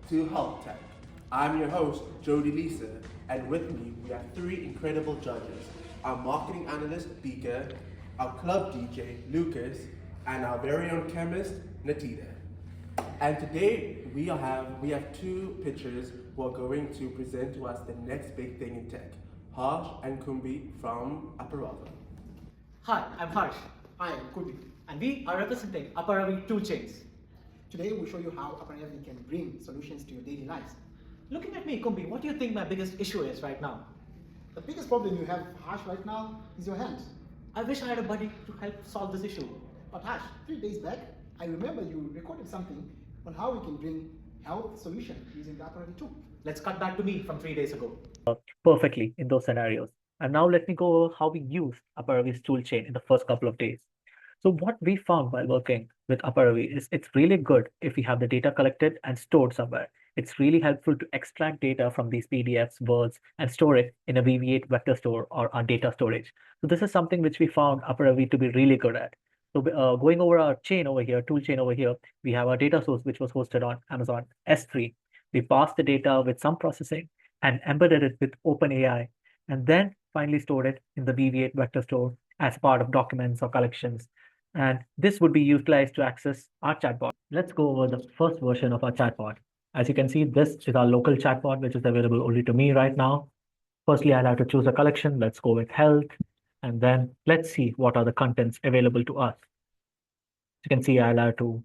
to Health Tech. I'm your host, Jody Lisa, and with me we have three incredible judges: our marketing analyst, Bika, our club DJ, Lucas, and our very own chemist, Natita. And today we have two pitchers who are going to present to us the next big thing in tech, Harsh and Kumbi from Aparavi. Hi, I'm Harsh, Hi, I'm Kubi. and we are representing Aparavi Toolchains. Today we'll show you how Aparavi can bring solutions to your daily lives. Looking at me, Kumbi, what do you think my biggest issue is right now? The biggest problem you have, Harsh, right now is your hands. I wish I had a buddy to help solve this issue. But Harsh, 3 days back, I remember you recorded something on how we can bring health solution using the Aparavi tool. Let's cut back to me from 3 days ago. Perfectly in those scenarios. And now let me go over how we used Aparavi's toolchain in the first couple of days. So what we found while working with Aparavi is it's really good if we have the data collected and stored somewhere. It's really helpful to extract data from these PDFs, words, and store it in a VV8 vector store or our data storage. So this is something which we found Aparavi to be really good at. So going over our chain over here, tool chain over here, we have our data source which was hosted on Amazon S3. We passed the data with some processing and embedded it with OpenAI, and then finally stored it in the VV8 vector store as part of documents or collections. And this would be utilized to access our chatbot. Let's go over the first version of our chatbot. As you can see, this is our local chatbot, which is available only to me right now. Firstly, I'll have to choose a collection. Let's go with health. And then let's see what are the contents available to us. As you can see, I'll have to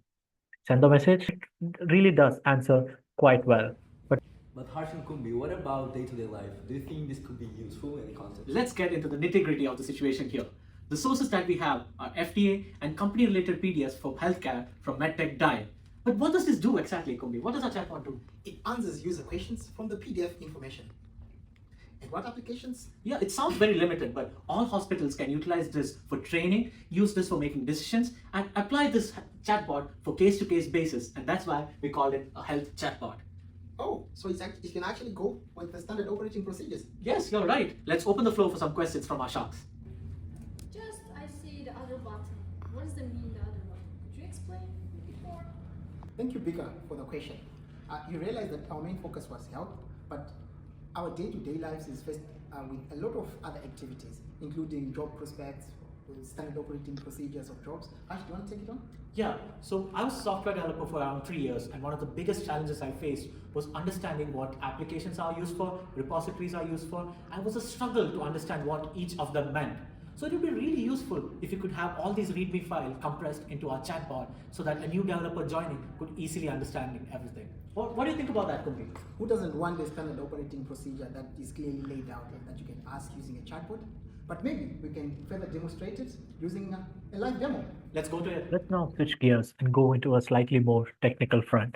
send the message. It really does answer quite well. But Harsh and Kumbi, what about day-to-day life? Do you think this could be useful in any context? Let's get into the nitty-gritty of the situation here. The sources that we have are FDA and company-related PDFs for healthcare from MedTech Dive. But what does this do exactly, Kumbi? What does our chatbot do? It answers user questions from the PDF information. And what applications? Yeah, it sounds very limited, but all hospitals can utilize this for training, use this for making decisions, and apply this chatbot for case-to-case basis. And that's why we called it a health chatbot. Oh, so it can actually go with the standard operating procedures. Yes, you're right. Let's open the floor for some questions from our sharks. Just, I see the other button. What does that mean, the other button? Could you explain before? Thank you, Bika, for the question. You realize that our main focus was health, but our day-to-day lives is faced with a lot of other activities, including job prospects, standard operating procedures of jobs. Ash, do you want to take it on? Yeah, so I was a software developer for around 3 years, and one of the biggest challenges I faced was understanding what applications are used for, repositories are used for, and it was a struggle to understand what each of them meant. So it would be really useful if you could have all these README files compressed into our chatbot so that a new developer joining could easily understand everything. What do you think about that, Kumbi? Who doesn't want a standard operating procedure that is clearly laid out and that you can ask using a chatbot? But maybe we can further demonstrate it using a live demo. Let's go to it. Let's now switch gears and go into a slightly more technical front.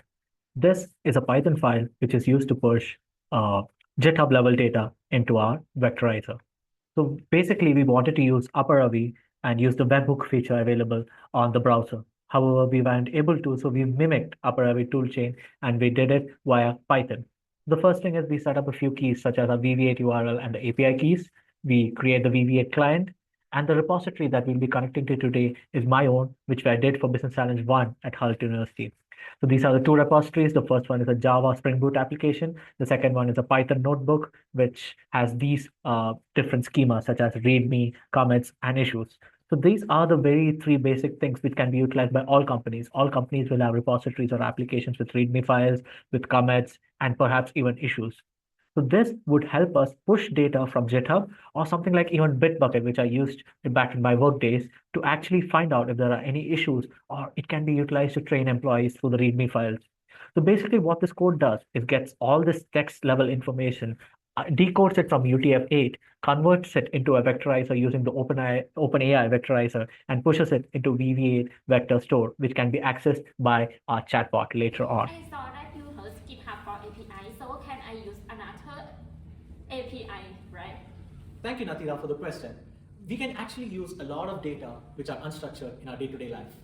This is a Python file which is used to push GitHub level data into our vectorizer. So basically, we wanted to use Aparavi and use the webhook feature available on the browser. However, we weren't able to, so we mimicked Aparavi toolchain and we did it via Python. The first thing is we set up a few keys such as our VV8 URL and the API keys. We create the VV8 client, and the repository that we'll be connecting to today is my own, which I did for Business Challenge 1 at Hull University. So these are the two repositories. The first one is a Java Spring Boot application. The second one is a Python notebook, which has these different schemas such as README, commits, and issues. So these are the very three basic things which can be utilized by all companies. All companies will have repositories or applications with README files, with commits, and perhaps even issues. So this would help us push data from GitHub or something like even Bitbucket, which I used back in my work days, to actually find out if there are any issues, or it can be utilized to train employees through the README files. So basically what this code does is gets all this text level information, decodes it from UTF-8, converts it into a vectorizer using the OpenAI vectorizer, and pushes it into VV8 vector store, which can be accessed by our chatbot later on. I saw that you host GitHub for API, so can I use another API, right? Thank you, Natira, for the question. We can actually use a lot of data which are unstructured in our day-to-day life.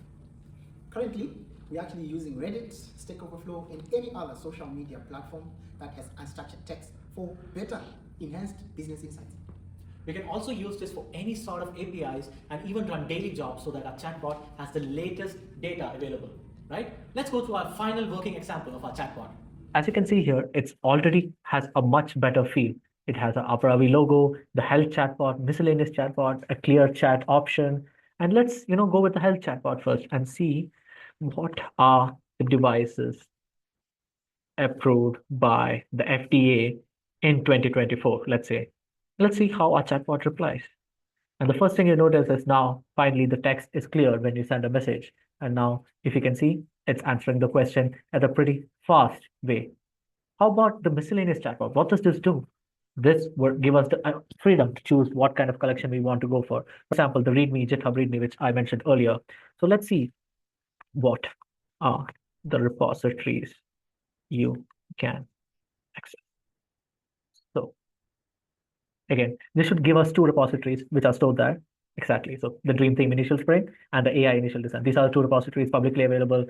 Currently, we're actually using Reddit, Stack Overflow, and any other social media platform that has unstructured text for better enhanced business insights. We can also use this for any sort of APIs and even run daily jobs so that our chatbot has the latest data available, right? Let's go to our final working example of our chatbot. as you can see here, it's already has a much better feel. It has an Aparavi logo, the health chatbot, miscellaneous chatbot, a clear chat option. And let's, go with the health chatbot first and see what are the devices approved by the FDA in 2024, let's say. Let's see how our chatbot replies. And the first thing you notice is now, finally, the text is clear when you send a message. And now, if you can see, it's answering the question at a pretty fast way. How about the miscellaneous chatbot? What does this do? This would give us the freedom to choose what kind of collection we want to go for. For example, the README, GitHub README, which I mentioned earlier. So let's see what are the repositories you can access. So again, this should give us two repositories which are stored there. Exactly. So the Dream Theme Initial Spring and the AI Initial Design. These are the two repositories publicly available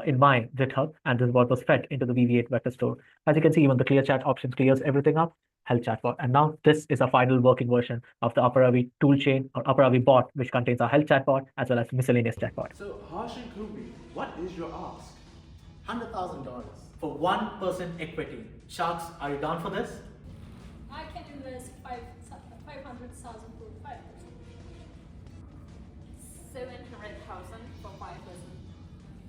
in my GitHub, and this is what was fed into the VV8 vector store. As you can see, even the clear chat option clears everything up, health chatbot. And now this is a final working version of the Aparavi toolchain or Aparavi bot, which contains our health chatbot as well as miscellaneous chatbot. So, Harsh and Kumi, what is your ask? $100,000. For 1% equity. Sharks, are you down for this? I can invest 500,000 for 5%. 700,000 for 5%.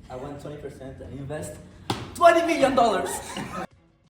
I want 20% and invest $20 million.